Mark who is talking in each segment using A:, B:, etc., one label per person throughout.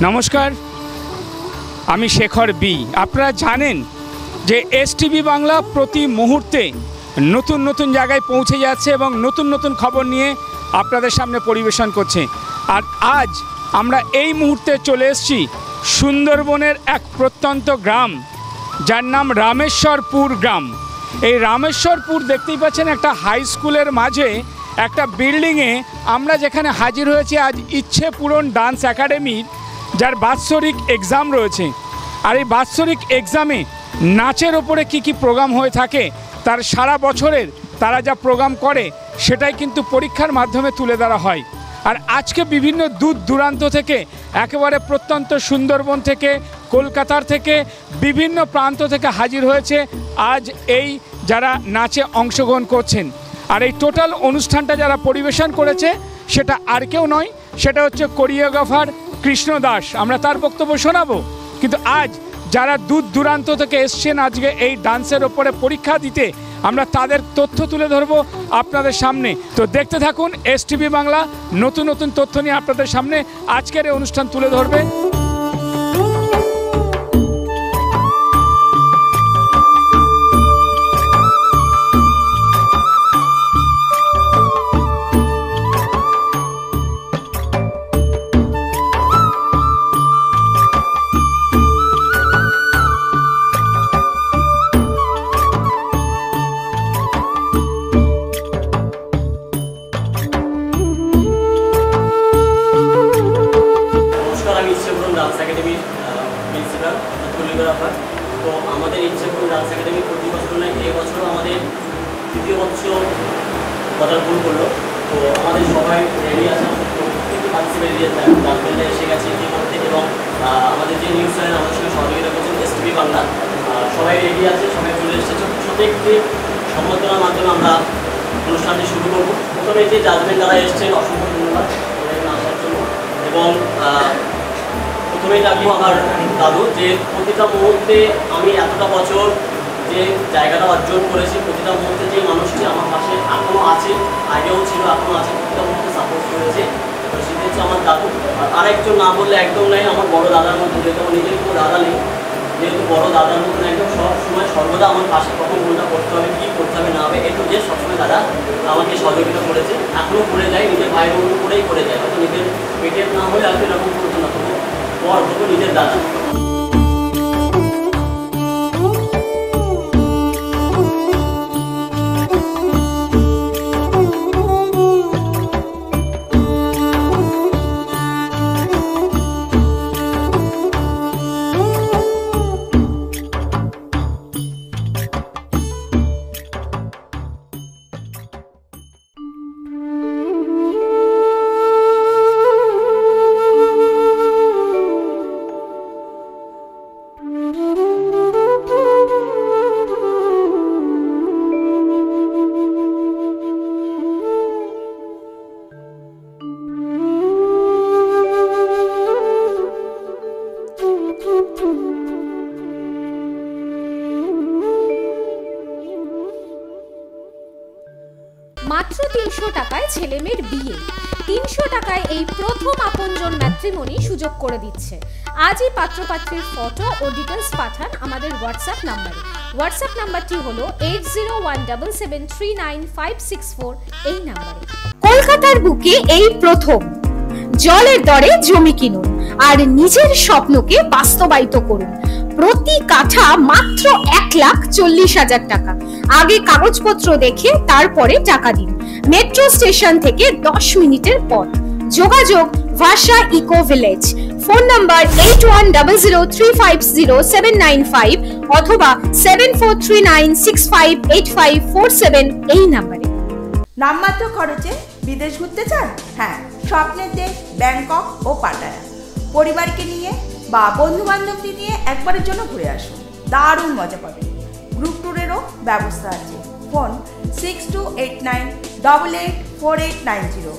A: নমস্কার, আমি শেখর বি। আপনারা জানেন যে এসটিভি বাংলা প্রতি মুহূর্তে নতুন নতুন জায়গায় পৌঁছে যাচ্ছে এবং নতুন নতুন খবর নিয়ে আপনাদের সামনে পরিবেশন করছে। আর আজ আমরা এই মুহূর্তে চলে এসেছি সুন্দরবনের এক প্রত্যন্ত গ্রাম, যার নাম রামেশ্বরপুর গ্রাম। এই রামেশ্বরপুর দেখতেই পাচ্ছেন, একটা হাই স্কুলের মাঝে একটা বিল্ডিংয়ে আমরা যেখানে হাজির হয়েছি আজ ইচ্ছে পূরণ ডান্স একাডেমির, যার বাৎসরিক এক্সাম রয়েছে। আর এই বাৎসরিক এক্সামে নাচের ওপরে কি প্রোগ্রাম হয়ে থাকে, তার সারা বছরের তারা যা প্রোগ্রাম করে সেটাই কিন্তু পরীক্ষার মাধ্যমে তুলে ধরা হয়। আর আজকে বিভিন্ন দূর দূরান্ত থেকে, একেবারে প্রত্যন্ত সুন্দরবন থেকে, কলকাতার থেকে, বিভিন্ন প্রান্ত থেকে হাজির হয়েছে আজ এই যারা নাচে অংশগ্রহণ করছেন। আর এই টোটাল অনুষ্ঠানটা যারা পরিবেশন করেছে সেটা আর কেউ নয়, সেটা হচ্ছে কোরিওগ্রাফার কৃষ্ণ দাস। আমরা তার বক্তব্য শোনাবো। কিন্তু আজ যারা দূর দূরান্ত থেকে এসছেন আজকে এই ডান্সের ওপরে পরীক্ষা দিতে, আমরা তাদের তথ্য তুলে ধরবো আপনাদের সামনে। তো দেখতে থাকুন, এসটিভি বাংলা নতুন নতুন তথ্য নিয়ে আপনাদের সামনে আজকের এই অনুষ্ঠান তুলে ধরবে।
B: তো আমাদের ইচ্ছে করুন ডান্স একাডেমি প্রতি বছর নয়, এবছরও আমাদের তৃতীয় বছর পদার্পণ করলো। তো আমাদের সবাই রেডি আছে, প্রত্যেকে পার্টিসিপেট ডান্সবেন্ডে এসে গেছে ইতিমধ্যে, এবং আমাদের যে নিউজ চ্যানেল আমাদের সঙ্গে সহযোগিতা করছেন এসটিভি বাংলা, সবাই রেডি আছে, সবাই চলে এসেছে। সাথে একটি সম্বর্ধনার মাধ্যমে আমরা অনুষ্ঠানটি শুরু করবো। প্রথমে যে জাজমেন্ট যারা এসছেন অসংখ্য ধন্যবাদ আসার জন্য। এবং প্রথমেই ডাকবো আমার দাদু, যে প্রতিটা মুহূর্তে আমি এতটা বছর যে জায়গাটা অর্জন করেছি, প্রতিটা মুহূর্তে যে মানুষটি আমার পাশে এখনও আছে, আগেও ছিল, এখনও আছে, প্রতিটা মুহূর্তে সাপোর্ট করেছে, তো সেটা হচ্ছে আমার দাদু। আর আরেকজন না বললে একদম নাই, আমার বড় দাদার মতো, যেহেতু আমার নিজের কোনো দাদা নেই, যেহেতু বড় দাদার মতন একদম সব সময় সর্বদা আমার পাশে কখন কোনটা করতে হবে, কী করতে হবে না হবে, একটু যে সবসময় দাদা আমাকে সহযোগিতা করেছে, এখনও করে যায়, নিজের ভাইয়ের মতো করেই করে যায়। হয়তো নিজের পেটের না হলে হয়তো এরকম করতো না, তবু বড় তবু নিজের দাদা।
C: মাত্র 300 টাকায় ছেলে মেয়ের বিয়ে, 300 টাকায় এই প্রথম আপনজন ম্যাট্রিমনি সুযোগ করে দিচ্ছে। আজই পাত্রপাত্রীর ফটো ও ডিটেলস পাঠান আমাদের হোয়াটসঅ্যাপ নাম্বারে। হোয়াটসঅ্যাপ নাম্বারটি হলো 8017739564, এই নাম্বারে। কলকাতার বুকে এই প্রথম জলের দরে জমি কিনুন আর নিজের স্বপ্নকে বাস্তবায়িত করুন। প্রতি কাঠা মাত্র 1,40,000 টাকা। আগে কাগজপত্র দেখে তারপরে টাকা দিন। মেট্রো স্টেশন থেকে 10 মিনিটের পথ। যোগাযোগ ভাষা ইকো ভিলেজ। ফোন নাম্বার 8100350795 অথবা 7439658547, এই নাম্বারে।
D: নামমাত্র খরচে বিদেশ ঘুরতে চান? হ্যাঁ, স্বপ্নের দেশ ব্যাংকক ও পাটায়া। পরিবারকে নিয়ে বা বন্ধু বান্ধবকে নিয়ে একবারের জন্য ঘুরে আসুন, দারুণ মজা পাবেন। গ্রুপ ট্যুরেরও ব্যবস্থা আছে। ফোন 6289884890।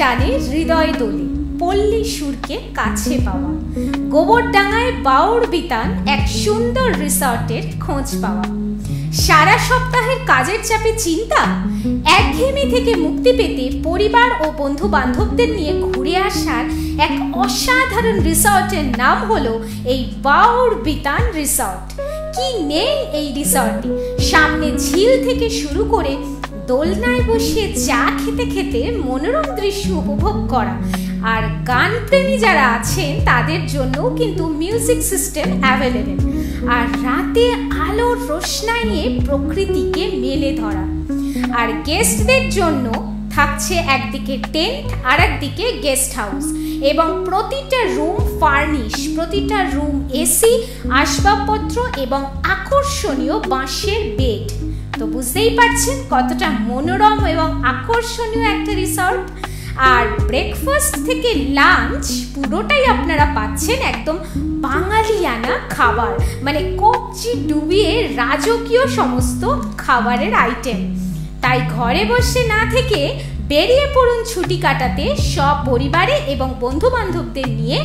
C: টানে হৃদয় দোলে, পল্লী সুরকে কাছে পাওয়া, গোবরডাঙ্গায় বাউর বিতান এক সুন্দর রিসর্টের খোঁজ পাওয়া, সারা সপ্তাহের কাজের চাপে চিন্তা, একঘেয়েমি থেকে মুক্তি পেতে পরিবার ও বন্ধু বান্ধবদের নিয়ে ঘুরে আসার এক অসাধারণ রিসর্টের নাম হলো এই বাউর বিতান রিসর্ট। কি নেই এই রিসর্টে! সামনে ঝিল থেকে শুরু করে দোলনায় বসে চা খেতে খেতে মনোরম দৃশ্য উপভোগ করা, আর গান প্রেমী যারা আছেন তাদের জন্যও কিন্তু মিউজিক সিস্টেম অ্যাভেলেবেল, আর রাতে আলোর রোশনাইয়ে প্রকৃতিকে মেলে ধরা। আর গেস্টদের জন্য থাকছে একদিকে টেন্ট আর একদিকে গেস্ট হাউস, এবং প্রতিটা রুম ফার্নিশ, প্রতিটা রুম এসি, আসবাবপত্র এবং আকর্ষণীয় বাঁশের বেড। তো বুঝতেই পারছেন কতটা মনোরম এবং আকর্ষণীয় একটা রিসর্ট। আর ব্রেকফাস্ট থেকে লাঞ্চ পুরোটাই আপনারা পাচ্ছেন একদম বাঙালিয়ানা খাবার, মানে কবজি ডুবিয়ে রাজকীয় সমস্ত খাবারের আইটেম। তাই ঘরে বসে না থেকে বেরিয়ে পড়ুন ছুটি কাটাতে সপরিবারে এবং বন্ধু বান্ধবদের নিয়ে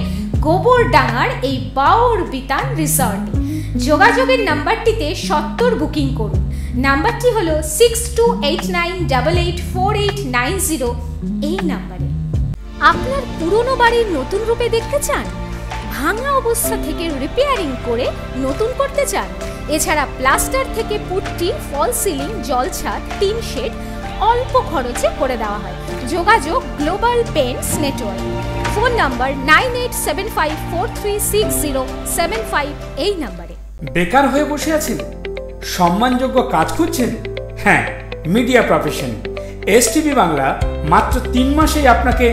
C: গোবরডাঙ্গার এই বাউর বিতান রিসর্টে। যোগাযোগের নাম্বারটিতে সত্বর বুকিং করুন। নাম্বারটি হলো 6289884890 এই নাম্বারে। আপনার পুরনো বাড়ির নতুন রূপে দেখতে চান? ভাঙা অবস্থা থেকে রিপেয়ারিং করে নতুন করতে চান? এছাড়া প্লাস্টার থেকে পুট্টি, ফল সিলিং, জলছাদ, টিন শেড অল্প খরচে করে দেওয়া হয়। যোগাযোগ global paints network. Phone number 9875436075 এই নাম্বারে।
A: বেকার হয়ে বসে আছেন? সম্মানযোগ্য কাজ খুঁজছেন? হ্যাঁ, মিডিয়া প্রফেশন এসটিভি বাংলা মাত্র 3 মাসেই আপনাকে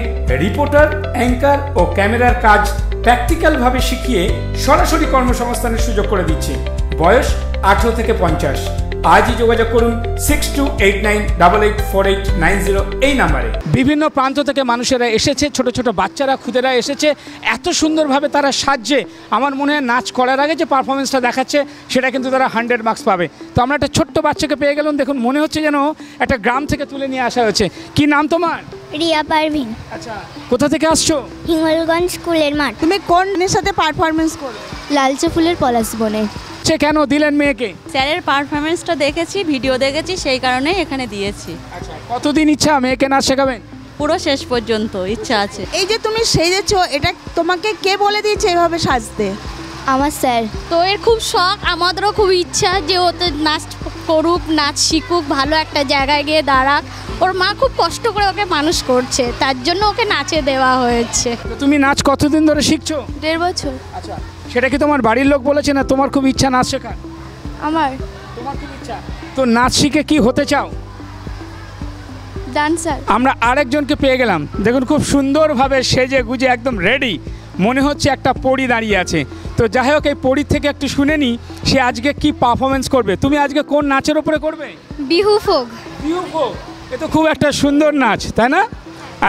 A: রিপোর্টার, অ্যাঙ্কার ও ক্যামেরার কাজ প্র্যাকটিক্যালভাবে শিখিয়ে সরাসরি কর্মসংস্থানের সুযোগ করে দিচ্ছে। বয়স 18 থেকে 50। আজই যোগাযোগ করুন 6289884890 এই নাম্বারে। বিভিন্ন প্রান্ত থেকে মানুষেরা এসেছে, ছোট ছোট বাচ্চারা, খুদেরা এসেছে। এত সুন্দরভাবে তারা সাজছে, আমার মনে হয় নাচ করার আগে যে পারফরমেন্সটা দেখাচ্ছে সেটা কিন্তু তারা 100 মার্কস পাবে। তো আমরা একটা ছোট্ট বাচ্চাকে পেয়ে গেলাম, দেখুন মনে হচ্ছে যেন একটা গ্রাম থেকে তুলে নিয়ে আসা হয়েছে। কি নাম তোমার?
E: রিয়া পারভিন।
A: আচ্ছা, কোথা থেকে আসছো?
E: হিঙ্গলগঞ্জ স্কুলের মাঠ।
F: তুমি কোন সাথে পারফরমেন্স করো?
E: লালচে ফুলের পলাশ বনে।
A: কেন দিলেন মেয়েকে?
G: স্যারের পারফরমেন্সটা দেখেছি, ভিডিও দেখেছি, সেই কারণেই এখানে দিয়েছি।
A: আচ্ছা, কতদিন ইচ্ছা মেয়েকে নাচ শেখাবেন?
G: পুরো শেষ পর্যন্ত ইচ্ছা আছে।
F: এই যে তুমি সেজেছো, এটা তোমাকে কে বলে দিয়েছে এভাবে সাজতে?
E: আমার স্যার।
H: তো এর খুব শখ, আমাদেরও খুব ইচ্ছা যে ওতে নাচ করুক, নাচ শিখুক, ভালো একটা জায়গায় গিয়ে দাঁড়াক। ওর মা খুব কষ্ট করে ওকে মানুষ করছে, তার জন্য ওকে নাচে দেওয়া হয়েছে।
A: তুমি নাচ কতদিন ধরে শিখছো?
H: 1.5 বছর।
A: আচ্ছা, সেটা কি তোমার বাড়ির লোক বলেছে না তোমার খুব ইচ্ছা নাচ শেখার?
H: আমার
A: তোমার খুব ইচ্ছা। তো নাচ শিখে কি হতে চাও?
H: ডান্সার।
A: আমরা আরেকজনকে পেয়ে গেলাম, দেখুন খুব সুন্দরভাবে সেজে গুজে একদম রেডি, মনে হচ্ছে একটা পরী দাঁড়িয়ে আছে। তো যাই হোক, এই পরীর থেকে একটু শুনে নিই সে আজকে কি পারফরমেন্স করবে। তুমি আজকে কোন নাচের ওপরে করবে?
H: বিহু ফোক।
A: বিহু ফোক, এ তো খুব একটা সুন্দর নাচ, তাই না?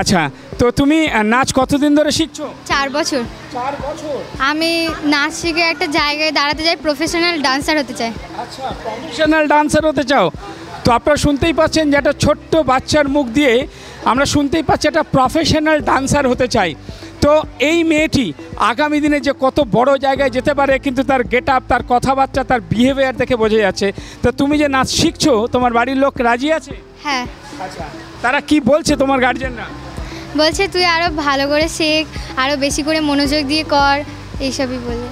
A: আচ্ছা, তো তুমি নাচ কতদিন ধরে শিখছো?
H: 4 বছর।
A: 4 বছর।
H: আমি নাচ শিখে একটা জায়গায় দাঁড়াতে চাই, প্রফেশনাল ডান্সার হতে চাই।
A: আচ্ছা, প্রফেশনাল ডান্সার হতে চাও। তো আপনারা শুনতেই পাচ্ছেন যে একটা ছোট্ট বাচ্চার মুখ দিয়ে আমরা শুনতেই পাচ্ছি একটা প্রফেশনাল ডান্সার হতে চাই। তো এই মেয়েটি আগামী দিনে যে কত বড় জায়গায় যেতে পারে, কিন্তু তার গেট আপ, তার কথাবার্তা, তার বিহেভিয়ার দেখে বোঝা যাচ্ছে। তো তুমি যে নাচ শিখছো, তোমার বাড়ির লোক রাজি আছে?
H: হ্যাঁ।
A: আচ্ছা, তারা কি বলছে তোমার গার্জেনরা?
H: বলছে তুই আরো ভালো করে শেখ, আরো বেশি করে মনোযোগ দিয়ে কর, এইসবই বলে।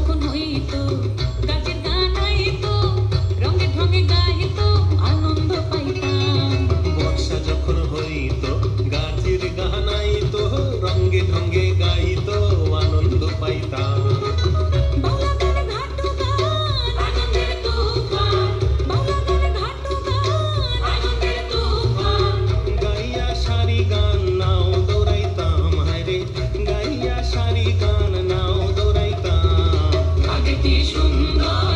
I: যখন হইতো গাছের গান আইতো রঙে ঢঙে গাইতো আনন্দ পাইতাম।
J: বর্ষা যখন হইতো গাছের গান আইতো রঙে ঢঙে গাইতো আনন্দ পাইতাম।
I: বাউলা গানে ঘাটু গান আনন্দের তুফান, বাউলা গানে ঘাটু গান আনন্দের তুফান।
J: গাইয়া সারি গান নাও দৌড়াইতাম, হায়রে গাইয়া সারি গান নাও দৌড়াইতাম।
I: আগে কি সুন্দর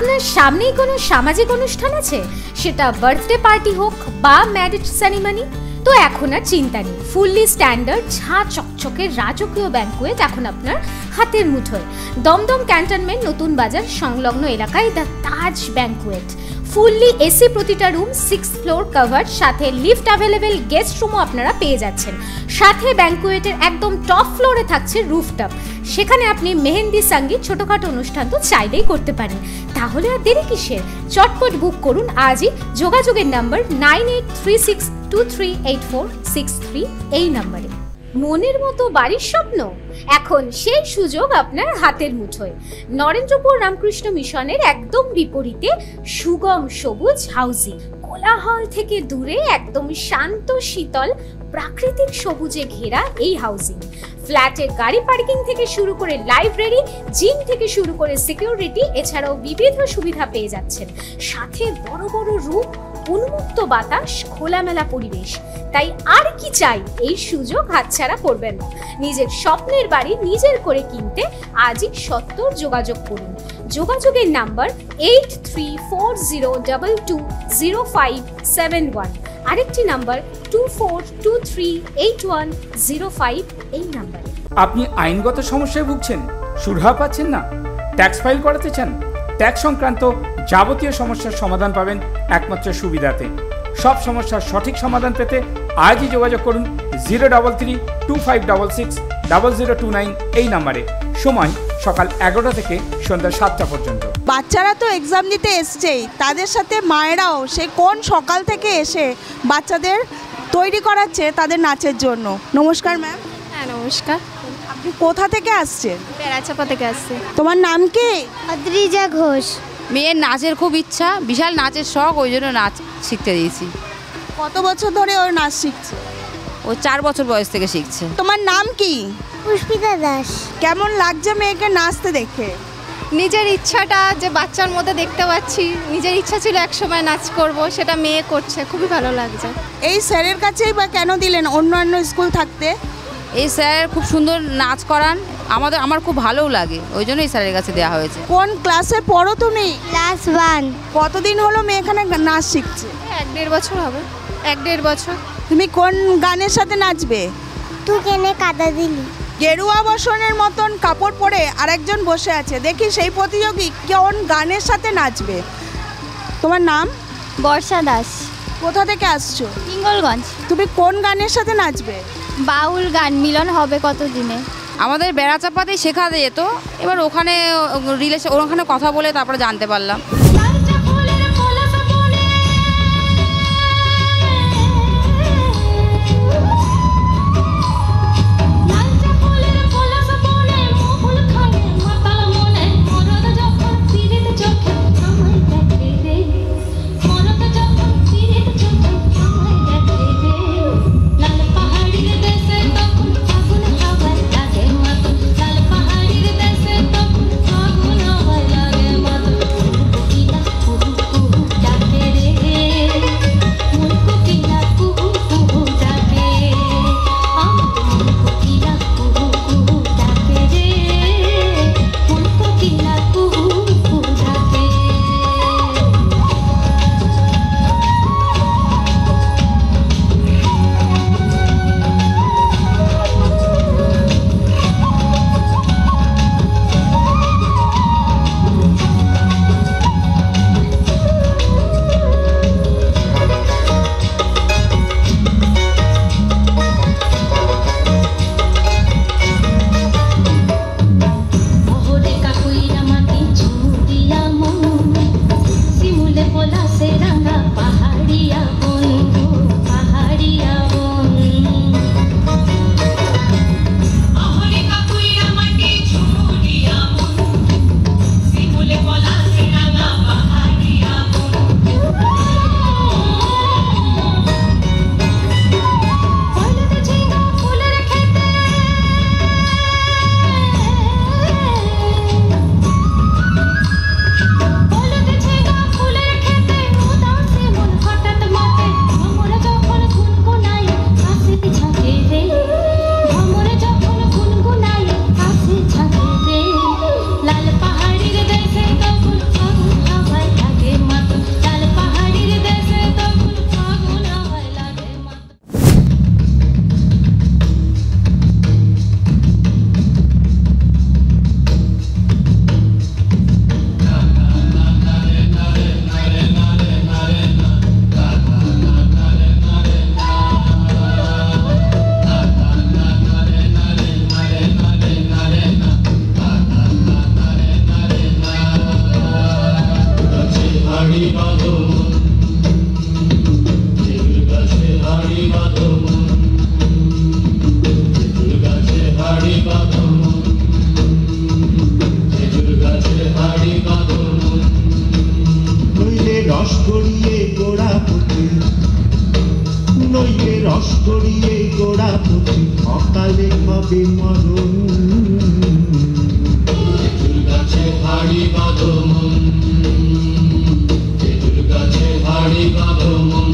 C: আপনার সামনেই কোনো সামাজিক অনুষ্ঠান আছে, সেটা বার্থডে পার্টি হোক বা ম্যারেজ সেরিমনি, তো এখন আর চিন্তা নেই। ফুললি স্ট্যান্ডার্ড ঝা চকচকে রাজকীয় ব্যাঙ্কুয়েট এখন আপনার হাতের মুঠোয়। দমদম ক্যান্টনমেন্ট নতুন বাজার সংলগ্ন এলাকায় the Taj banquet. Fully AC প্রতিটা রুম, 6 ফ্লোর কভার, সাথে লিফট অ্যাভেলেবেল, গেস্ট রুমও আপনারা পেয়ে যাচ্ছেন। সাথে ব্যাঙ্কুয়েটের একদম টপ ফ্লোরে থাকছে রুফটপ, সেখানে আপনি মেহেন্দি, সঙ্গীত, ছোটখাটো অনুষ্ঠান তো চাইলেই করতে পারেন। তাহলে আর দেরি কিসের, চটপট বুক করুন আজই। যোগাযোগের নাম্বার 9836238463 এই নাম্বারে। মনের মতো বাড়ির স্বপ্ন, এখন সেই সুযোগ আপনার হাতের মুঠোয়। নরেন্দ্রপুর রামকৃষ্ণ মিশনের একদম বিপরীতে সুগম সবুজ হাউজিং, কোলাহল থেকে দূরে একদম শান্ত শীতল প্রাকৃতিক সবুজে ঘেরা এই হাউজিং। ফ্ল্যাটের গাড়ি পার্কিং থেকে শুরু করে লাইব্রেরি, জিম থেকে শুরু করে সিকিউরিটি, এছাড়াও বিবিধ সুবিধা পেয়ে যাচ্ছেন। সাথে বড় বড় রুম, উন্মুক্ত বাতাস, খোলামেলা পরিবেশ। তাই আর কি চাই, এই সুযোগ হাতছাড়া করবেন না। নিজের স্বপ্নের বাড়ি নিজের করে কিনতে আজই সত্তর যোগাযোগ করুন। যোগাযোগের নাম্বার 8340220571, আরেকটি নাম্বার 24238105 এই নাম্বারে।
A: আপনি আইনগত সমস্যায় ভুগছেন, সুরাহা পাচ্ছেন না, ট্যাক্স ফাইল করাতে চান, ট্যাক্স সংক্রান্ত যাবতীয় সমস্যার সমাধান পাবেন একমাত্র সুবিধাতে। সব সমস্যার সঠিক সমাধান পেতে আজই যোগাযোগ করুন 03325660029 এই নাম্বারে। সময় সকাল 11টা থেকে সন্ধ্যা 7টা পর্যন্ত।
F: বাচ্চারা তো এক্সাম দিতে এসছেই, তাদের সাথে মায়েরাও সে কোন সকাল থেকে এসে বাচ্চাদের তৈরি করাচ্ছে তাদের নাচের জন্য। নমস্কার ম্যাম।
H: হ্যাঁ নমস্কার।
F: আপনি কোথা থেকে আসছেন?
H: বেড়াচাপা থেকে আসছে।
F: তোমার নাম কি?
E: অদ্রিজা ঘোষ।
G: মেয়ের নাচের খুব ইচ্ছা, বিশাল নাচের শখ, ওই জন্য নাচ শিখতে দিয়েছি।
F: কত বছর ধরে ওর নাচ শিখছে?
G: ও 4 বছর বয়স থেকে শিখছে।
F: তোমার নাম কি?
E: পুষ্পিতা দাস।
F: কেমন লাগছে মেয়েকে নাচতে দেখে?
H: নিজের ইচ্ছাটা যে বাচ্চার মধ্যে দেখতে পাচ্ছি, নিজের ইচ্ছা ছিল একসময় নাচ করব, সেটা মেয়ে করছে, খুবই ভালো লাগছে।
F: এই স্যারের কাছেই বা কেন দিলেন অন্যান্য স্কুল থাকতে?
G: এই স্যার খুব সুন্দর নাচ করান, আমার খুব ভালোও লাগে, ওই জন্য এই স্যারের কাছে দেওয়া হয়েছে।
F: কোন ক্লাসে পড়ো তুমি?
E: ক্লাস 1।
F: কতদিন হলো মেয়ে এখানে নাচ শিখছে?
H: 1-1.5 বছর হবে। 1-1.5 বছর।
F: তুমি কোন গানের সাথে নাচবে?
E: তুই কেনে কাদা দিলি?
F: গেরুয়া বসনের মতন কাপড় পরে আরেকজন বসে আছে, দেখি সেই প্রতিযোগী কোন গানের সাথে নাচবে। তোমার নাম?
E: বর্ষা দাস।
F: কোথা থেকে আসছো?
E: হিঙ্গলগঞ্জ।
F: তুমি কোন গানের সাথে নাচবে?
E: বাউল গান, মিলন হবে কত দিনে।
G: আমাদের বেড়াচাপাতেই শেখা যেত, এবার ওখানে ওখানে কথা বলে তারপরে জানতে পারলাম।
J: গড়িয়ে গোড়াপতি অকালে হবে মরণ। খেজুর গাছে ভারী বাঁধো মন, খেজুর গাছে ভারী বাঁধো মন।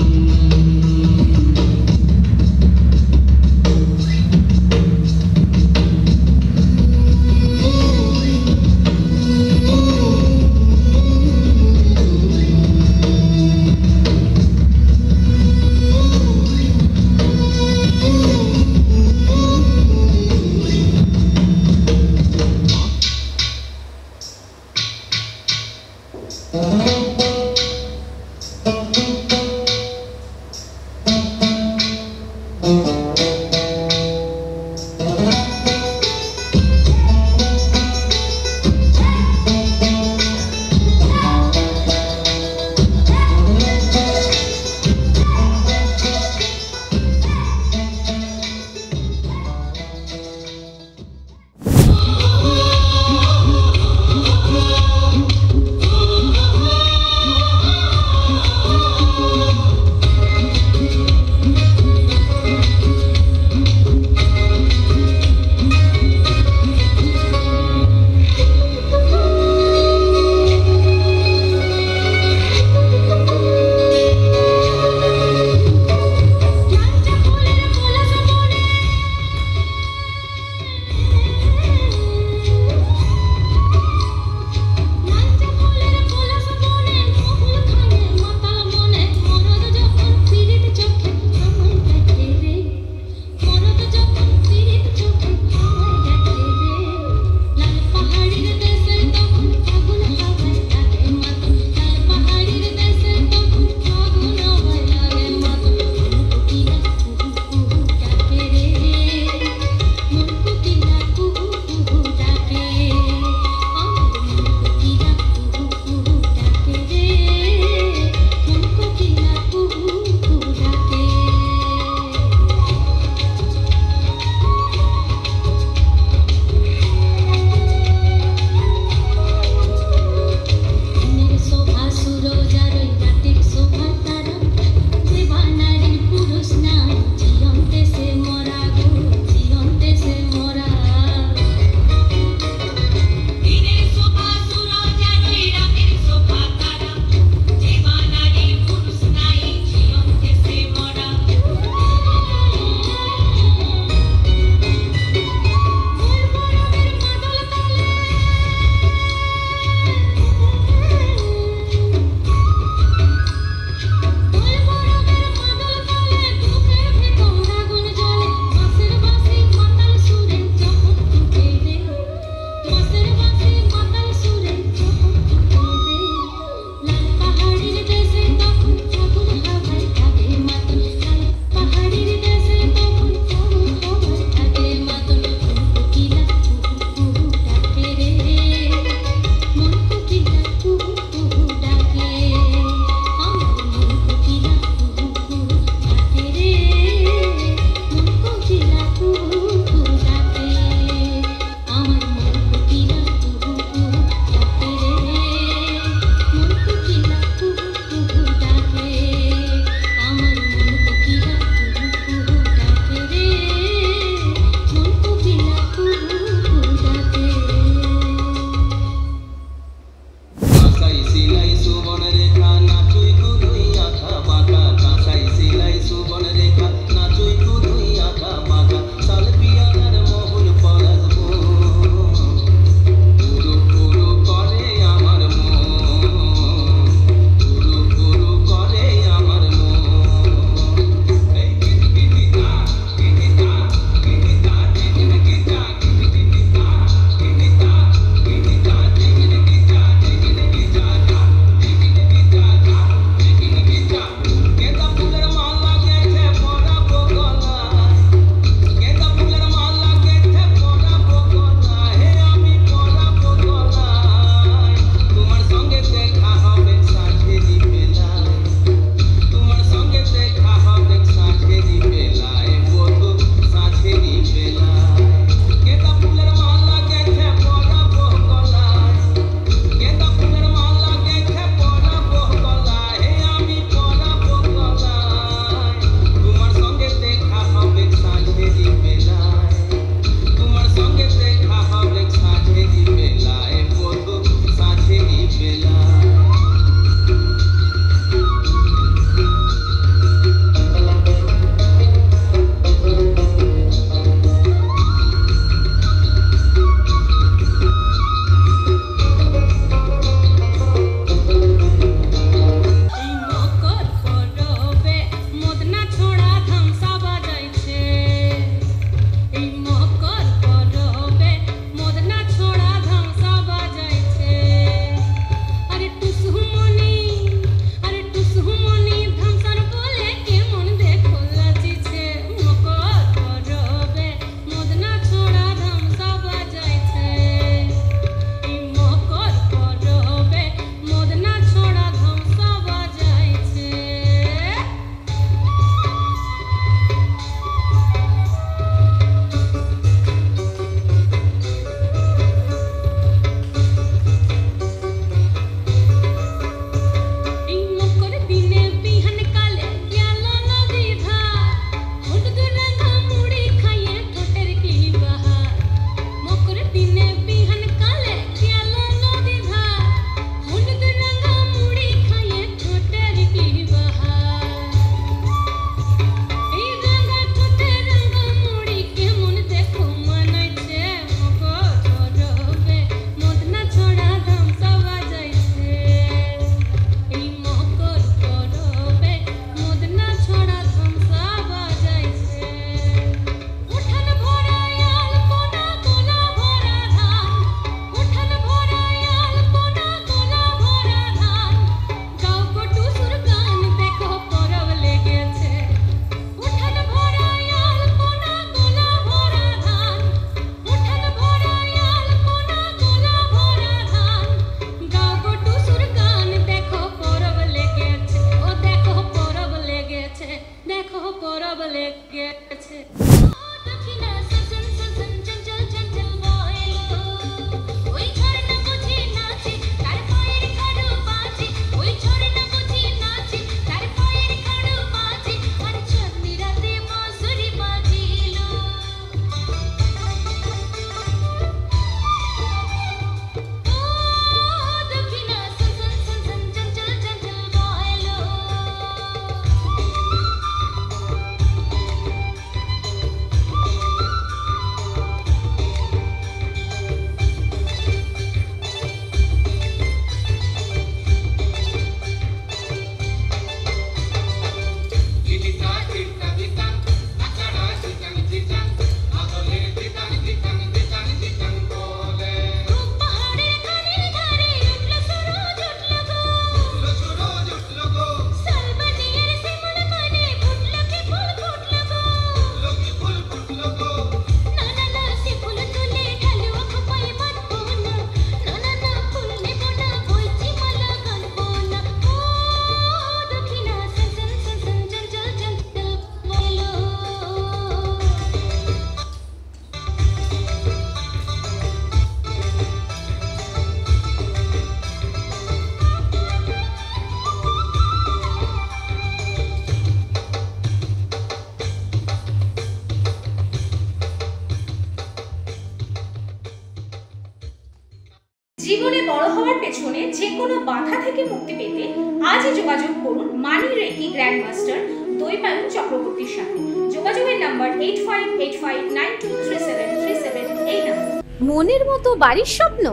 C: জীবনে বড় হওয়ার পেছনে যে কোনো বাধা থেকে মুক্তি পেতে আজই যোগাযোগ করুন মানি রেকি গ্র্যান্ডমাস্টার দৈপায়ন চক্রবর্তীর সাথে। যোগাযোগের নাম্বার 8585923737 এই নাম্বার। মনের মতো বাড়ির স্বপ্ন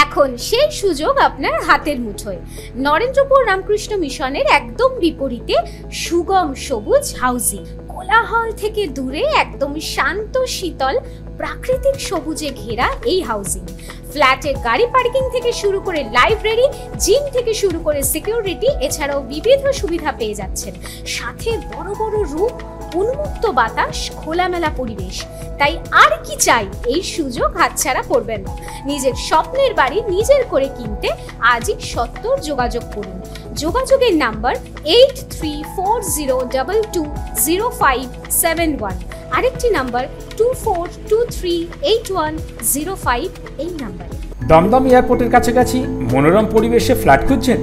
C: এখন সেই সুযোগ আপনার হাতের মুঠোয়। নরেন্দ্রপুর রামকৃষ্ণ মিশনের একদম বিপরীতে সুগম সবুজ হাউজিং, কোলাহল থেকে দূরে একদম শান্ত শীতল প্রাকৃতিক সবুজে ঘেরা এই হাউজিং। ফ্ল্যাটে গাড়ি পার্কিং থেকে শুরু করে লাইব্রেরি, জিম থেকে শুরু করে সিকিউরিটি, এছাড়াও বিবিধ সুবিধা পেয়ে যাচ্ছেন। সাথে বড় বড় রুম, উন্মুক্ত বাতাস, খোলামেলা পরিবেশ। তাই আর কি চাই, এই সুযোগ হাতছাড়া করবেন না। নিজের স্বপ্নের বাড়ি নিজের করে কিনতে আজই সত্বর যোগাযোগ করুন। যোগাযোগের নাম্বার 8340220571, আরেকটি নাম্বার 24238105 এই নাম্বারে।
A: দমদম এয়ারপোর্টের কাছাকাছি মনোরম পরিবেশে ফ্ল্যাট খুঁজছেন?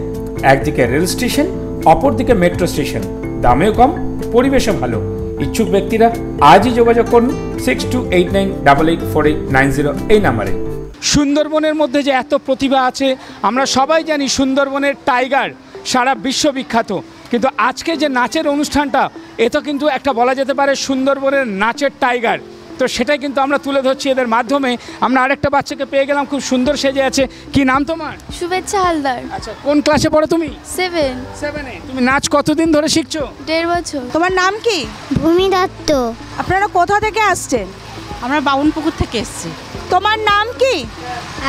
A: একদিকে রেল স্টেশন, অপরদিকে মেট্রো স্টেশন, দামেও কম, পরিবেশও ভালো। ইচ্ছুক ব্যক্তিরা আজই যোগাযোগ করুন 6289884890 এই নাম্বারে। সুন্দরবনের মধ্যে যে এত প্রতিভা আছে, আমরা সবাই জানি সুন্দরবনের টাইগার সারা বিশ্ববিখ্যাত, কিন্তু আজকে যে নাচের অনুষ্ঠানটা, এটা কিন্তু একটা বলা যেতে পারে সুন্দরবনের নাচের টাইগার। তো সেটাই কিন্তু আমরা তুলে ধরছি এদের মাধ্যমে। আমরা আরেকটা বাচ্চাকে পেয়ে গেলাম, খুব সুন্দর সেজে আছে। কি নাম তোমার?
E: শুভেচ্ছা হালদার।
A: আচ্ছা, কোন ক্লাসে পড়ো তুমি?
E: 7
A: তুমি নাচ কতদিন ধরে শিখছো?
E: 1.5 বছর।
F: তোমার নাম কি?
E: ভূমি দত্ত।
F: আপনারা কোথা থেকে আসছেন?
K: আমরা বাউনপুকুর থেকে এসেছি।
F: তোমার নাম কি?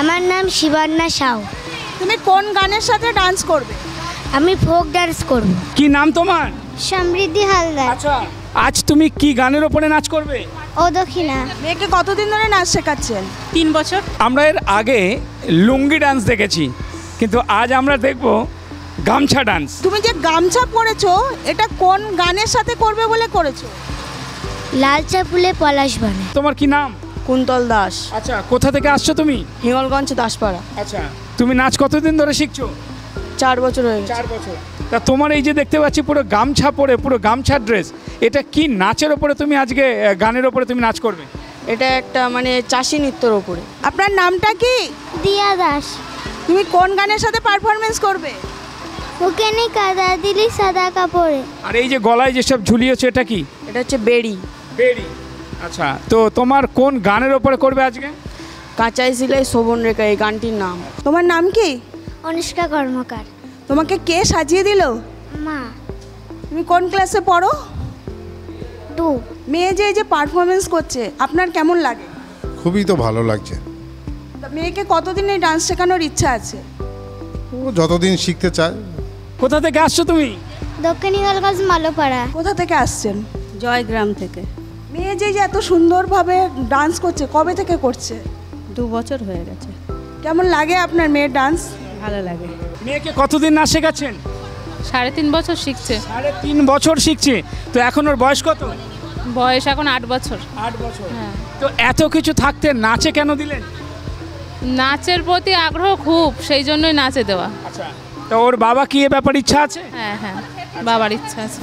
E: আমার নাম শিবান্না সাউ।
F: তুমি কোন গানের সাথে ডান্স করবে?
E: আমি ফোক ডান্স করব।
A: কি নাম তোমার?
E: সমৃদ্ধি হালদার।
A: আচ্ছা, আজ তুমি কি গানের ওপরে নাচ করবে?
E: ও দক্ষিণা।
F: মেয়েকে কতদিন ধরে নাচ শেখাচ্ছেন?
K: 3 বছর।
A: আমরা এর আগে লুঙ্গি ডান্স দেখেছি, কিন্তু আজ আমরা দেখব গামছা ডান্স।
F: তুমি যে গামছা পরেছো, এটা কোন গানের সাথে করবে বলে করেছো?
E: লাল চাপুলে পলাশ বানে।
A: তোমার কি নাম?
K: কুন্তল দাস।
A: আচ্ছা, কোথা থেকে আসছো তুমি?
K: হিঙ্গলগঞ্জ দাসপাড়া।
A: আচ্ছা, তুমি নাচ কতদিন ধরে শিখছো?
K: 4 বছর হয়ে গেছে।
A: 4 বছর। তা তোমার এই যে দেখতে পাচ্ছি পুরো গামছা পরে, পুরো গামছা ড্রেস, এটা কি নাচের ওপরে তুমি আজকে গানের ওপরে তুমি নাচ করবে?
K: এটা একটা মানে চাষি নৃত্যের ওপরে।
F: আপনার নামটা কি?
E: দিয়া দাস।
F: তুমি কোন গানের সাথে পারফরমেন্স করবে?
E: ওখানে কাদা দিলি সাদা কাপড়ে।
A: আর এই যে গলায় যেসব ঝুলিয়েছে, এটা কি?
K: এটা হচ্ছে বেড়ি।
A: বেড়ি। আচ্ছা, তো তোমার কোন গানের ওপরে করবে আজকে?
K: কাঁচাই সিলাই শোভন রেখা, এই গানটির নাম।
F: তোমার নাম কি?
E: অনুষ্কা কর্মকার।
F: তোমাকে কে সাজিয়ে দিল?
E: মা।
F: তুমি কোন ক্লাসে পড়ো?
E: 2।
F: মেয়ে যে এই যে পারফরমেন্স করছে, আপনার কেমন লাগে?
L: খুবই তো ভালো লাগছে।
F: তা মেয়েকে কতদিন এই ডান্স শেখানোর ইচ্ছা আছে?
L: ও যতদিন শিখতে চায়।
A: কোথা থেকে আসছো তুমি?
E: দক্ষিণ হিঙ্গলগঞ্জ মালোপাড়া।
F: কোথা থেকে আসছেন?
K: জয়গ্রাম থেকে।
F: মেয়ে যে এত সুন্দরভাবে ডান্স করছে, কবে থেকে করছে?
K: 2 বছর হয়ে গেছে।
F: কেমন লাগে আপনার মেয়ের ডান্স?
K: ভালো লাগে।
A: মেয়েকে কতদিন নাচ শেখাচ্ছেন?
G: 3.5 বছর শিখছে।
A: 3.5 বছর শিখছে। তো এখন ওর বয়স কত?
G: বয়স এখন 8 বছর।
A: 8 বছর। তো এত কিছু থাকতে নাচে কেন দিলেন?
G: নাচের প্রতি আগ্রহ খুব, সেই জন্যই নাচে দেওয়া।
A: আচ্ছা, তো ওর বাবা কি এ ব্যাপারে ইচ্ছা আছে?
G: হ্যাঁ হ্যাঁ, বাবার ইচ্ছা আছে।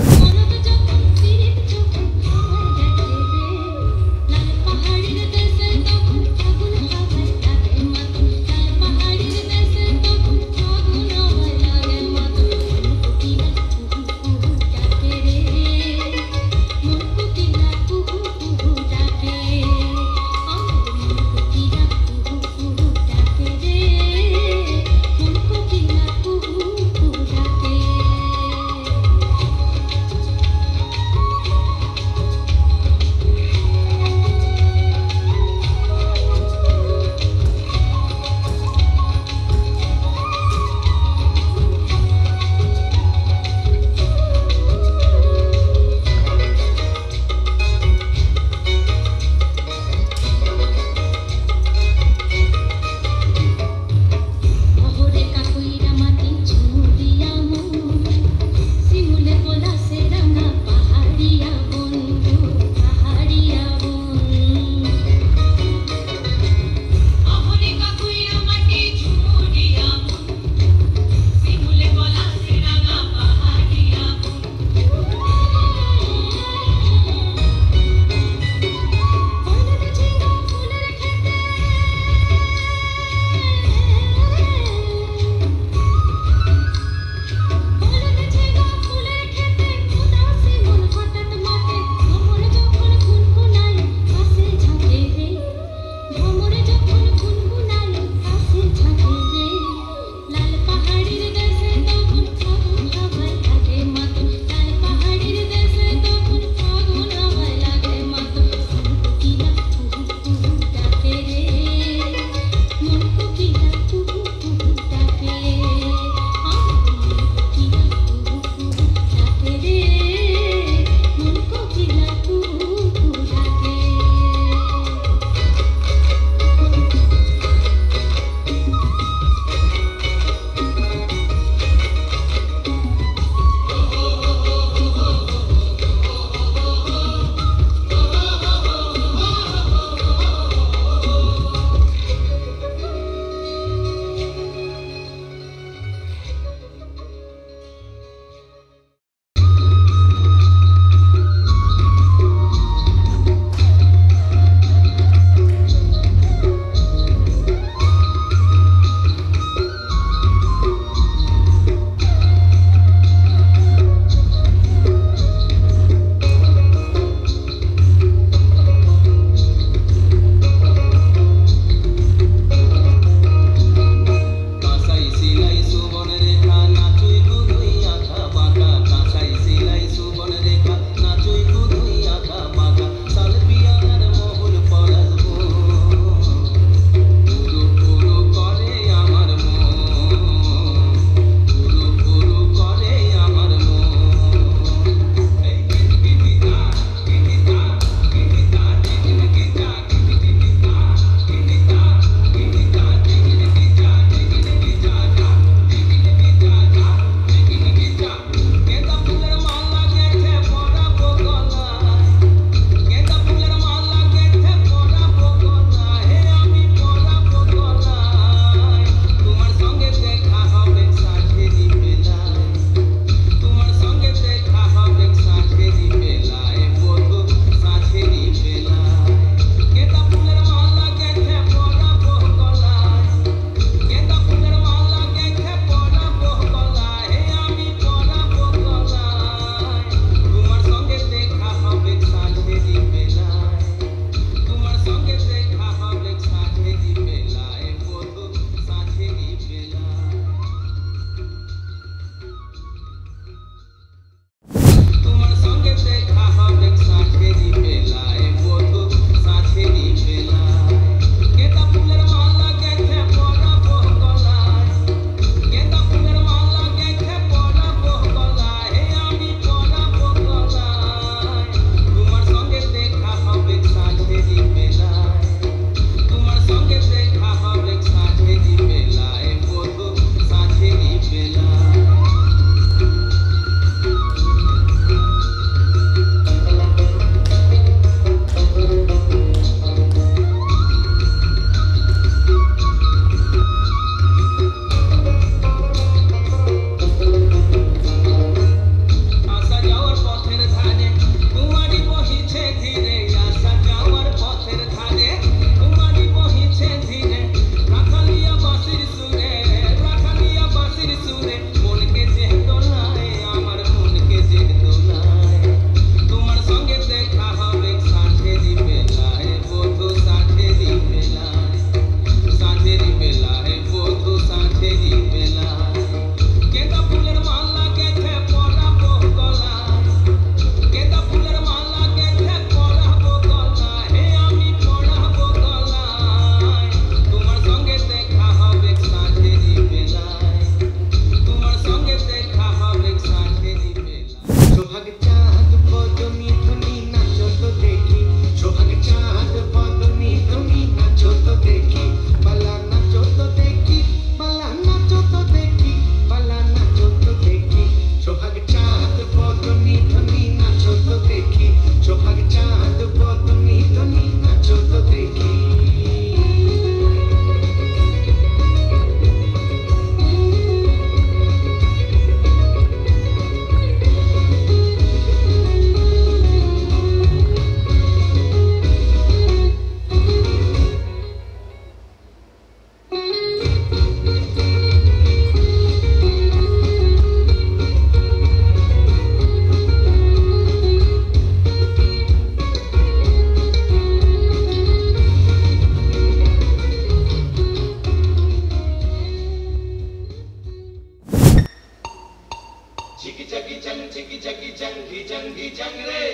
J: ঝিকি ঝাকি জং ঝিকি ঝাকি জঙ্গি জঙ্গি জং রে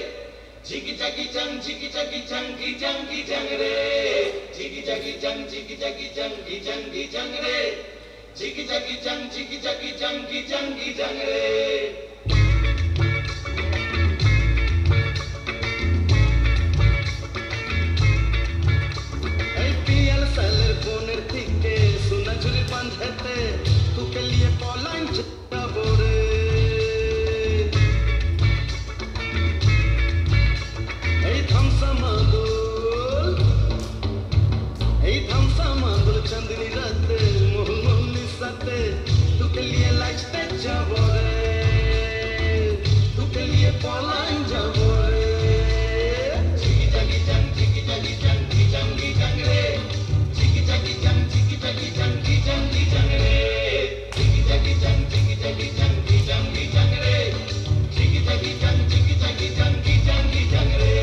J: ঝিকি ঝাকি জং ঝিকি ঝাকি জঙ্গি জঙ্গি জং রে ঝিকি ঝাকি জং ঝিকি ঝাকি জঙ্গি জঙ্গি জং রে ঝিকি ঝাকি জং ঝিকি ঝাকি জঙ্গি জঙ্গি জং রে সালের বোনের থেকে সোনা ঝুলি বাঁধতে তোকে লিয়ে পলাইন যাবো রে এই ধামসা মাদুল চাঁদনি রাতে মোহন মল্লির সাথে তোকে লিয়ে লাইতে যাবো রে তোকে লিয়ে পলাইন যাবো রে ঝিকি ঝাকি জং ঝিকি ঝাকি জঙ্গি জঙ্গি জং রে ঝিকি ঝাকি জং ঝিকি ঝাকি জঙ্গি জঙ্গি জং রে ঝিকি ঝাকি জং ঝিকি ঝাকি জঙ্গি জঙ্গি জং রে ঝিকি ঝাকি জং ঝিকি ঝাকি জঙ্গি জঙ্গি জং রে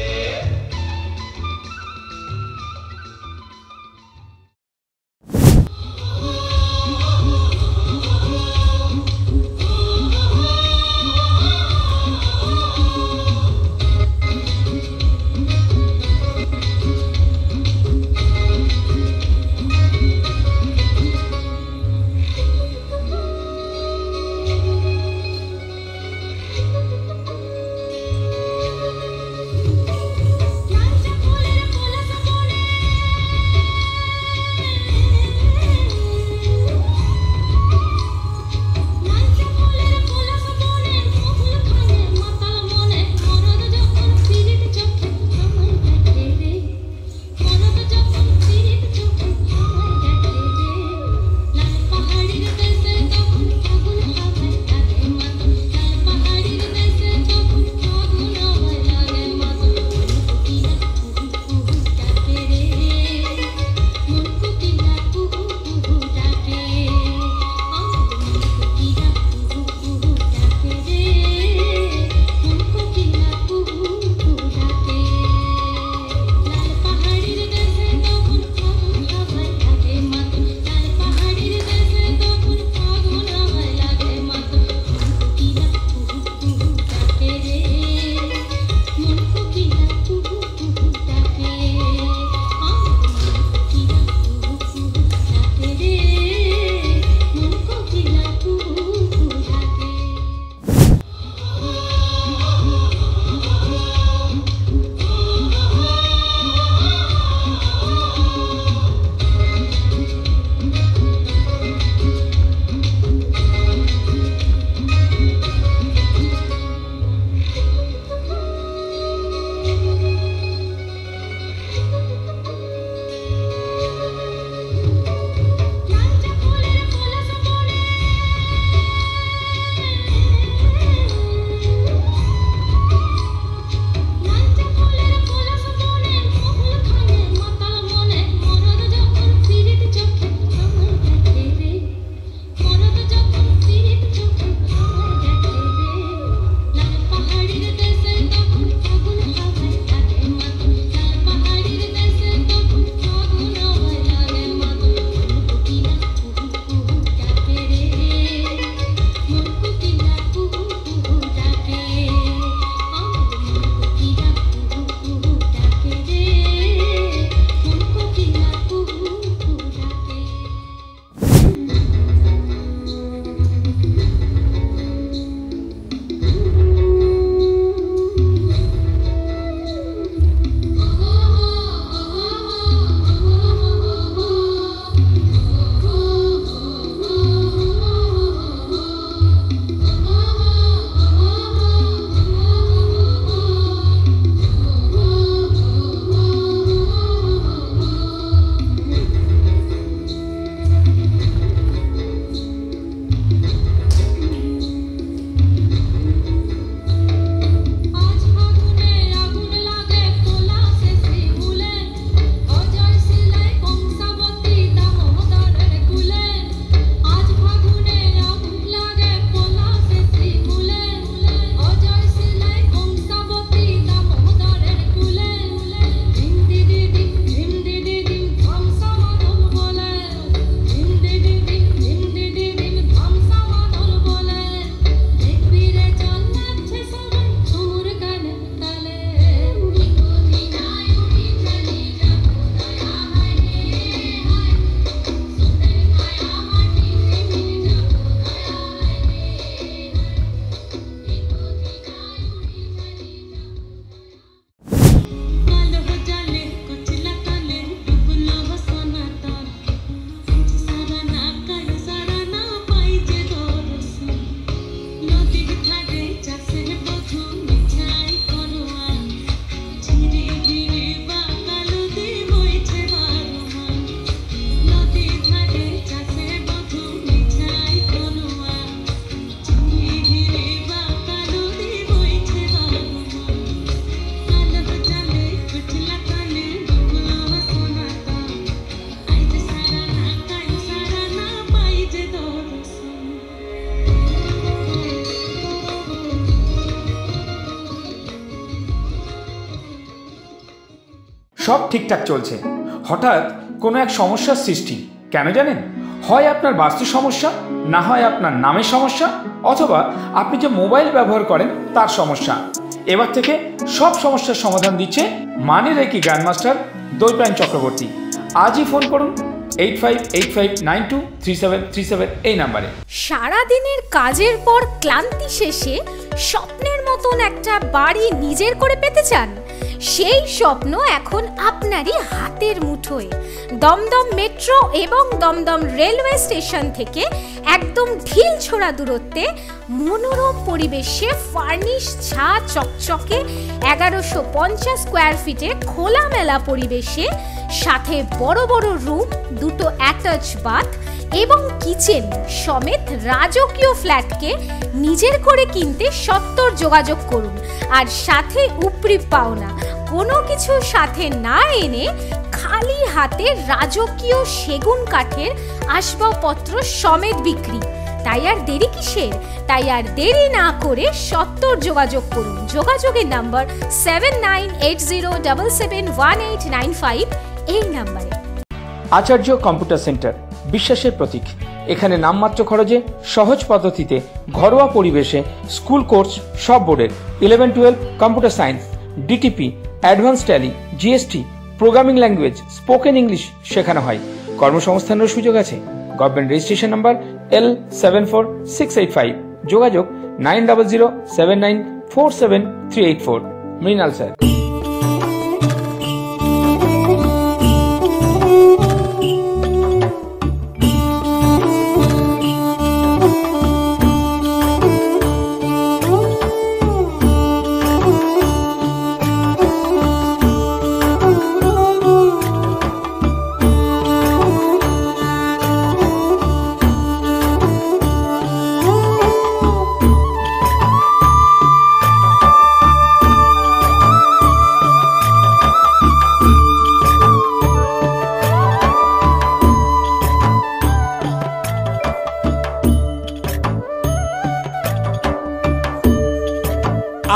A: সব ঠিকঠাক চলছে, হঠাৎ কোনো এক সমস্যার সৃষ্টি। কেন জানেন? হয় আপনার বাস্তু সমস্যা, না হয় আপনার নামের সমস্যা, অথবা আপনি যে মোবাইল ব্যবহার করেন তার সমস্যা। এবার থেকে সব সমস্যার সমাধান দিচ্ছে মানি রেকি গ্র্যান্ডমাস্টার দৈপায়ন চক্রবর্তী। আজই ফোন করুন 8585923737 এই নাম্বারে।
C: সারাদিনের কাজের পর ক্লান্তি শেষে স্বপ্নের মতন একটা বাড়ি নিজের করে পেতে চান? সেই স্বপ্ন এখন আপনারই হাতের মুঠোয়। দমদম মেট্রো এবং দমদম রেলওয়ে স্টেশন থেকে একদম ঢিল ছোড়া দূরত্বে মনোরম পরিবেশে ফার্নিশ ছা চকচকে 1150 স্কোয়ার ফিটে খোলামেলা পরিবেশে, সাথে বড় বড় রুম, দুটো অ্যাটাচ বাথ এবং কিচেন সমেত রাজকীয় ফ্ল্যাটকে নিজের করে কিনতে সত্বর যোগাযোগ করুন। আর সাথে উপরি পাওনা কোনো কিছু সাথে না এনে খালি হাতে রাজকীয় সেগুন কাঠের আসবাবপত্র সমেত বিক্রি। তাই আর দেরি কিসের? তাই আর দেরি না করে সত্বর যোগাযোগ করুন। যোগাযোগের নাম্বার 7980771895 এই নাম্বারে।
A: আচার্য কম্পিউটার সেন্টার বিশ্বাসের প্রতীক। এখানে নামমাত্র খরচে সহজ পদ্ধতিতে ঘরোয়া পরিবেশে স্কুল কোর্স সব বোর্ডের 11-12 computer science, DTP, advance tally, GST, programming language, spoken English শেখানো হয়। কর্মসংস্থানের সুযোগ আছে। Government registration number L74685। যোগাযোগ 9007947384। মৃণাল স্যার।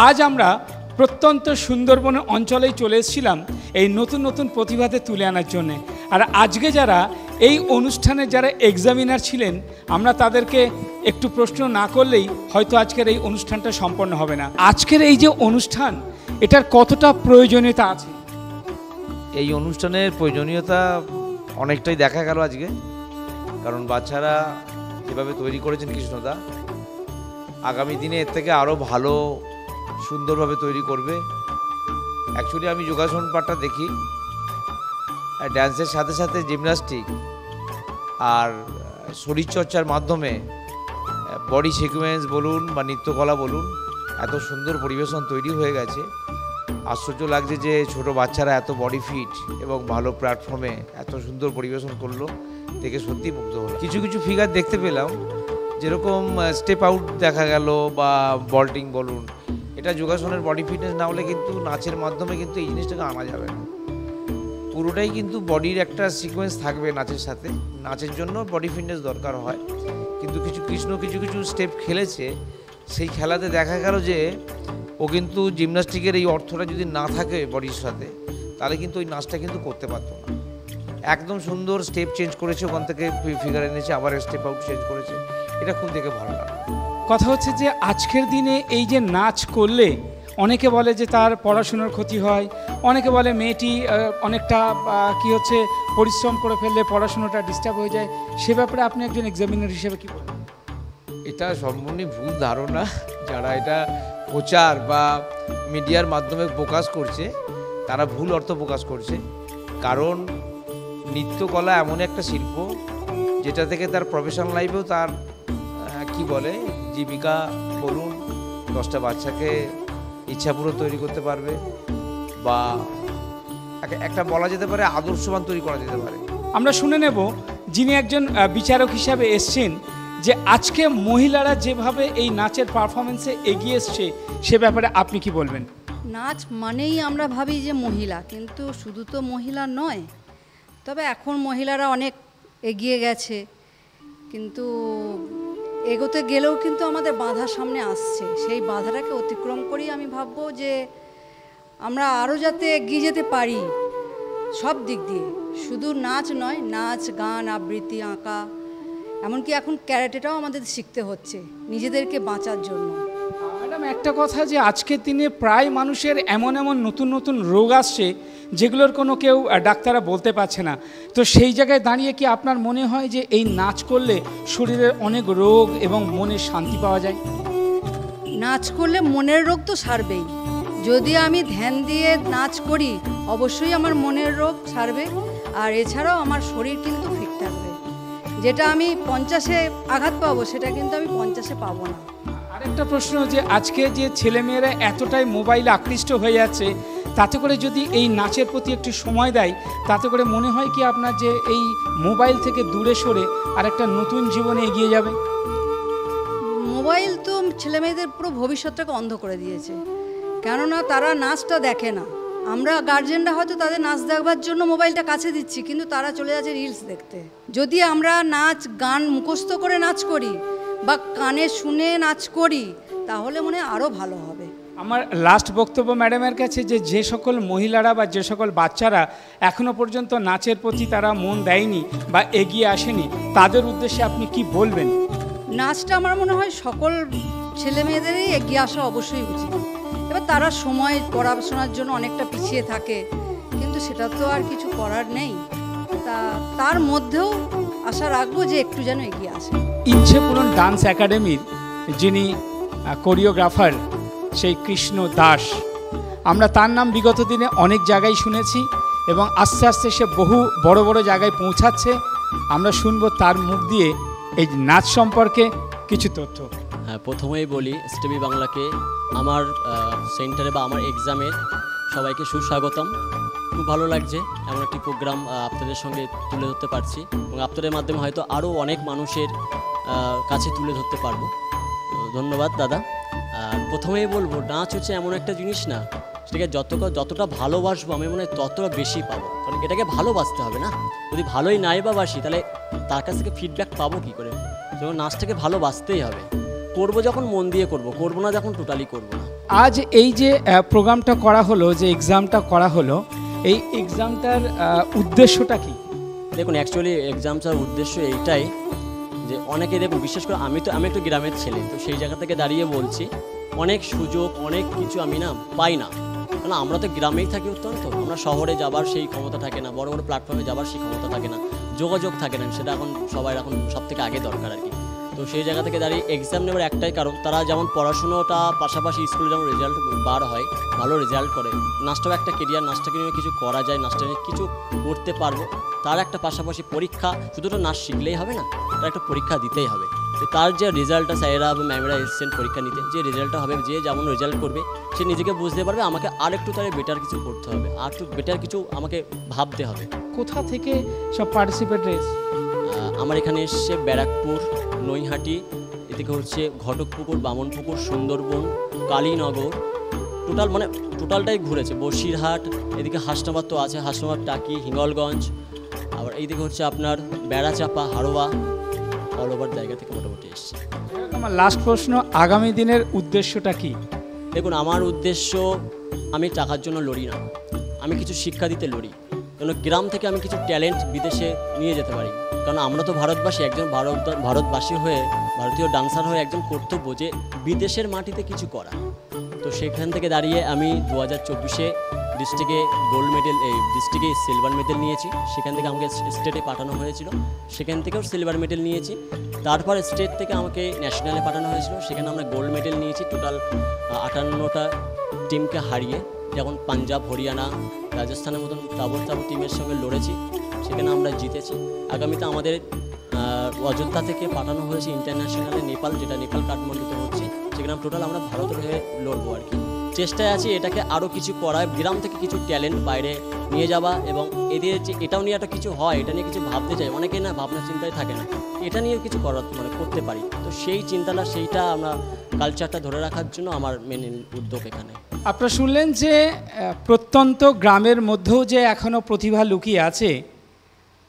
A: আজ আমরা প্রত্যন্ত সুন্দরবন অঞ্চলেই চলে এসেছিলাম এই নতুন নতুন প্রতিভাদের তুলে আনার জন্যে। আর আজকে যারা এই অনুষ্ঠানে যারা এক্সামিনার ছিলেন, আমরা তাদেরকে একটু প্রশ্ন না করলেই হয়তো আজকের এই অনুষ্ঠানটা সম্পন্ন হবে না। আজকের এই যে অনুষ্ঠান, এটার কতটা প্রয়োজনীয়তা আছে?
M: এই অনুষ্ঠানের প্রয়োজনীয়তা অনেকটাই দেখা গেল আজকে, কারণ বাচ্চারা যেভাবে তৈরি করেছেন কৃষ্ণদা, আগামী দিনে এর থেকে আরও ভালো সুন্দরভাবে তৈরি করবে। অ্যাকচুয়ালি আমি যোগাসন পাঠটা দেখি, ড্যান্সের সাথে সাথে জিমন্যাস্টিক আর শরীরচর্চার মাধ্যমে বডি সিকোয়েন্স বলুন বা নৃত্যকলা বলুন, এত সুন্দর পরিবেশন তৈরি হয়ে গেছে। আশ্চর্য লাগছে যে ছোট বাচ্চারা এত বডি ফিট এবং ভালো প্ল্যাটফর্মে এত সুন্দর পরিবেশন করলো, দেখে সত্যি মুগ্ধ হলো। কিছু কিছু ফিগার দেখতে পেলাম, যেরকম স্টেপ আউট দেখা গেল বা বল্টিং বলুন, এটা যোগাসনের বডি ফিটনেস না হলে কিন্তু নাচের মাধ্যমে কিন্তু এই জিনিসটাকে আনা যাবে না। পুরোটাই কিন্তু বডির একটা সিকোয়েন্স থাকবে নাচের সাথে, নাচের জন্য বডি ফিটনেস দরকার হয়। কিন্তু কৃষ্ণ কিছু স্টেপ খেলেছে, সেই খেলাতে দেখা গেল যে ও কিন্তু জিমন্যাস্টিকের এই অর্থটা যদি না থাকে বডির সাথে, তাহলে কিন্তু ওই নাচটা কিন্তু করতে পারতো না। একদম সুন্দর স্টেপ চেঞ্জ করেছে, ওখান থেকে ফিগার এনেছে, আবার স্টেপ আউট চেঞ্জ করেছে, এটা খুব দেখে ভালো লাগে।
A: কথা হচ্ছে যে আজকের দিনে এই যে নাচ করলে অনেকে বলে যে তার পড়াশোনার ক্ষতি হয়, অনেকে বলে মেয়েটি অনেকটা পরিশ্রম করে ফেললে পড়াশোনাটা ডিস্টার্ব হয়ে যায়। সে ব্যাপারে আপনি একজন এক্সামিনার হিসেবে কী বলবেন?
M: এটা সম্পূর্ণ ভুল ধারণা। যারা এটা প্রচার বা মিডিয়ার মাধ্যমে প্রকাশ করছে, তারা ভুল অর্থ প্রকাশ করছে। কারণ নৃত্যকলা এমন একটা শিল্প যেটা থেকে তার প্রফেশনাল লাইফেও তার জীবিকা বলুন, 10টা বাচ্চাকে ইচ্ছাপূরণ তৈরি করতে পারবে, বা একটা বলা যেতে পারে আদর্শবান তৈরি করা যেতে পারে।
A: আমরা শুনে নেব যিনি একজন বিচারক হিসাবে এসছেন, যে আজকে মহিলারা যেভাবে এই নাচের পারফরমেন্সে এগিয়ে এসছে, সে ব্যাপারে আপনি কি বলবেন?
N: নাচ মানেই আমরা ভাবি যে মহিলা, কিন্তু শুধু তো মহিলা নয়। তবে এখন মহিলারা অনেক এগিয়ে গেছে, কিন্তু এগোতে গেলেও কিন্তু আমাদের বাধার সামনে আসছে। সেই বাধাটাকে অতিক্রম করেই আমি ভাববো যে আমরা আরও যাতে এগিয়ে যেতে পারি, সব দিক দিয়ে, শুধু নাচ নয়, নাচ গান আবৃত্তি আঁকা, এমনকি এখন ক্যারাটেটাও আমাদের শিখতে হচ্ছে নিজেদেরকে বাঁচার জন্য।
A: ম্যাডাম, একটা কথা যে আজকের দিনে প্রায় মানুষের এমন এমন নতুন নতুন রোগ আসছে যেগুলোর কোনো কেউ ডাক্তাররা বলতে পারছে না, তো সেই জায়গায় দাঁড়িয়ে কি আপনার মনে হয় যে এই নাচ করলে শরীরের অনেক রোগ এবং মনের শান্তি পাওয়া যায়?
N: নাচ করলে মনের রোগ তো সারবেই। যদি আমি ধ্যান দিয়ে নাচ করি অবশ্যই আমার মনের রোগ সারবে, আর এছাড়াও আমার শরীর কিন্তু ফিট থাকবে। যেটা আমি 50-এ আঘাত পাবো সেটা কিন্তু আমি 50-এ পাবো না।
A: আরেকটা প্রশ্ন, যে আজকে যে ছেলেমেয়েরা এতটাই মোবাইলে আকৃষ্ট হয়ে যাচ্ছে, তাতে করে যদি এই নাচের প্রতি একটু সময় দেয়, তাতে করে মনে হয় কি আপনার যে এই মোবাইল থেকে দূরে সরে আর একটা নতুন জীবনে এগিয়ে যাবে?
N: মোবাইল তো ছেলেমেয়েদের পুরো ভবিষ্যৎটাকে অন্ধ করে দিয়েছে, কেননা তারা নাচটা দেখে না। আমরা গার্জেনরা হয়তো তাদের নাচ দেখবার জন্য মোবাইলটা কাছে দিচ্ছি, কিন্তু তারা চলে যাচ্ছে রিলস দেখতে। যদি আমরা নাচ গান মুখস্থ করে নাচ করি বা কানে শুনে নাচ করি তাহলে মনে হয় আরও ভালো হবে।
A: আমার লাস্ট বক্তব্য ম্যাডামের কাছে, যে সকল মহিলারা বা যে সকল বাচ্চারা এখনো পর্যন্ত নাচের প্রতি তারা মন দেয়নি বা এগিয়ে আসেনি, তাদের উদ্দেশ্যে আপনি কি বলবেন?
N: নাচটা আমার মনে হয় সকল ছেলে মেয়েদেরই এগিয়ে আসা অবশ্যই উচিত। এবার তারা সময় পড়াশোনার জন্য অনেকটা পিছিয়ে থাকে, কিন্তু সেটা তো আর কিছু করার নেই। তার মধ্যেও আশা রাখবো যে একটু যেন এগিয়ে আসে।
A: ইচ্ছেপূরণ ডান্স একাডেমির যিনি কোরিওগ্রাফার, সেই কৃষ্ণ দাস, আমরা তার নাম বিগত দিনে অনেক জায়গায় শুনেছি এবং আস্তে আস্তে সে বহু বড় বড় জায়গায় পৌঁছাচ্ছে। আমরা শুনবো তার মুখ দিয়ে এই নাচ সম্পর্কে কিছু তথ্য।
B: হ্যাঁ, প্রথমেই বলি এসটিভি বাংলাকে আমার সেন্টারে বা আমার এক্সামে সবাইকে সুস্বাগতম। খুব ভালো লাগছে এমন একটি প্রোগ্রাম আপনাদের সঙ্গে তুলে ধরতে পারছি এবং আপনাদের মাধ্যমে হয়তো আরও অনেক মানুষের কাছে তুলে ধরতে পারবো। ধন্যবাদ দাদা। আর প্রথমেই বলবো, নাচ হচ্ছে এমন একটা জিনিস না, সেটাকে যতটা ভালোবাসবো আমি মনে হয় ততটা বেশি পাবো, কারণ এটাকে ভালোবাসতে হবে না। যদি ভালোই নাই বা বাসি তাহলে তার কাছ থেকে ফিডব্যাক পাবো কী করে? যেমন নাচটাকে ভালোবাসতেই হবে, করবো যখন মন দিয়ে করবো না যখন টোটালি করবো না।
A: আজ এই যে প্রোগ্রামটা করা হলো, যে এক্সামটা করা হলো, এই এক্সামটার উদ্দেশ্যটা কি?
B: দেখুন, অ্যাকচুয়ালি এক্সামটার উদ্দেশ্য এইটাই যে অনেকে দেখুন, বিশেষ করে আমি একটু গ্রামের ছেলে, তো সেই জায়গা থেকে দাঁড়িয়ে বলছি, অনেক সুযোগ অনেক কিছু আমি না পাই না, কারণ আমরা তো গ্রামেই থাকি অত্যন্ত। আমরা শহরে যাবার সেই ক্ষমতা থাকে না, বড় বড় প্ল্যাটফর্মে যাবার সেই ক্ষমতা থাকে না, যোগাযোগ থাকে না, সেটা এখন সবাই এখন সব থেকে আগে দরকার আর কি। তো সেই জায়গা থেকে দাঁড়িয়ে এক্সাম নেওয়ার একটাই কারণ, তারা যেমন পড়াশুনোটা পাশাপাশি স্কুলে যেমন রেজাল্ট বার হয়, ভালো রেজাল্ট করে, নাচটাও একটা কেরিয়ার, নাচটাকে নিয়ে কিছু করা যায়, নাচটা নিয়ে কিছু করতে পারবো, তার একটা পাশাপাশি পরীক্ষা, শুধুটা নাচ শিখলেই হবে না, তার একটা পরীক্ষা দিতেই হবে। তো তার যে রেজাল্টটা স্যারেরা বা ম্যামেরা এসছেন পরীক্ষা নিতে, যে রেজাল্টটা হবে, যে যেমন রেজাল্ট করবে সে নিজেকে বুঝতে পারবে আমাকে আর একটু তাহলে বেটার কিছু করতে হবে, আর একটু বেটার কিছু আমাকে ভাবতে হবে।
A: কোথা থেকে সব পার্টিসিপেটরা এসছে?
B: আমার এখানে এসছে ব্যারাকপুর, নৈহাটি, এদিকে হচ্ছে ঘটকপুকুর, বামনপুকুর, সুন্দরবন, কালীনগর, টোটালটাই ঘুরেছে, বসিরহাট, এদিকে হাসনাবাদ তো আছে, হাসনাবাদ, টাকি, হিঙ্গলগঞ্জ, আবার এইদিকে হচ্ছে আপনার বেড়াচাপা, হাড়োয়া, অল ওভার জায়গা থেকে মোটামুটি এসছে।
A: আমার লাস্ট প্রশ্ন, আগামী দিনের উদ্দেশ্যটা কি?
B: দেখুন, আমার উদ্দেশ্য, আমি টাকার জন্য লড়ি না, আমি কিছু শিক্ষা দিতে লড়ি, কারণ গ্রাম থেকে আমি কিছু ট্যালেন্ট বিদেশে নিয়ে যেতে পারি, কারণ আমরা তো ভারতবাসী, একজন ভারতবাসী হয়ে, ভারতীয় ডান্সার হয়ে একজন কর্তব্য যে বিদেশের মাটিতে কিছু করা। তো সেখান থেকে দাঁড়িয়ে আমি 2024-এ ডিস্ট্রিক্টে গোল্ড মেডেল, ডিস্ট্রিক্টে সিলভার মেডেল নিয়েছি, সেখান থেকে আমাকে স্টেটে পাঠানো হয়েছিল, সেখান থেকেও সিলভার মেডেল নিয়েছি, তারপর স্টেট থেকে আমাকে ন্যাশনালে পাঠানো হয়েছিল, সেখানে আমরা গোল্ড মেডেল নিয়েছি, টোটাল 58টা টিমকে হারিয়ে, যেমন পাঞ্জাব, হরিয়ানা, রাজস্থানের মতন তাবড় টিমের সঙ্গে লড়েছি, সেখানে আমরা জিতেছি। আগামীতে আমাদের অযোধ্যা থেকে পাঠানো হয়েছে ইন্টারন্যাশনালে নেপাল, যেটা নেপাল কাঠমান্ডুতে হচ্ছে, সেখানে টোটাল আমরা ভারতের হয়ে লড়বো আর কি। চেষ্টায় আছি এটাকে আরও কিছু করা, গ্রাম থেকে কিছু ট্যালেন্ট বাইরে নিয়ে যাওয়া, এবং এদের যে এটাও নিয়ে একটা কিছু হয়, এটা নিয়ে কিছু ভাবতে চাই, অনেকে না ভাবনা চিন্তায় থাকে না, এটা নিয়ে কিছু করতে পারি, তো সেই চিন্তাটা, সেইটা আমরা কালচারটা ধরে রাখার জন্য আমার মেন উদ্যোগ এখানে।
A: আপনারা শুনলেন যে প্রত্যন্ত গ্রামের মধ্যেও যে এখনও প্রতিভা লুকিয়ে আছে,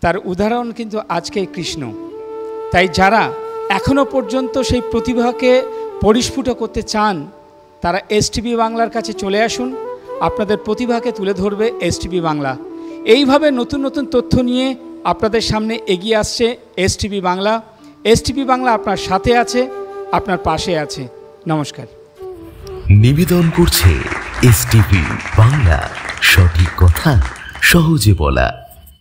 A: তার উদাহরণ কিন্তু আজকে কৃষ্ণ। তাই যারা এখনও পর্যন্ত সেই প্রতিভাকে পরিস্ফুট করতে চান, তারা এসটিভি বাংলার কাছে চলে আসুন, আপনাদের প্রতিভাকে তুলে ধরবে এসটিভি বাংলা। এইভাবে নতুন নতুন তথ্য নিয়ে আপনাদের সামনে এগিয়ে আসছে এসটিভি বাংলা। এসটিভি বাংলা আপনার সাথে আছে, আপনার পাশে আছে। নমস্কার।
O: নিবেদন করছে এসটিভি বাংলা, সঠিক কথা সহজে বলা।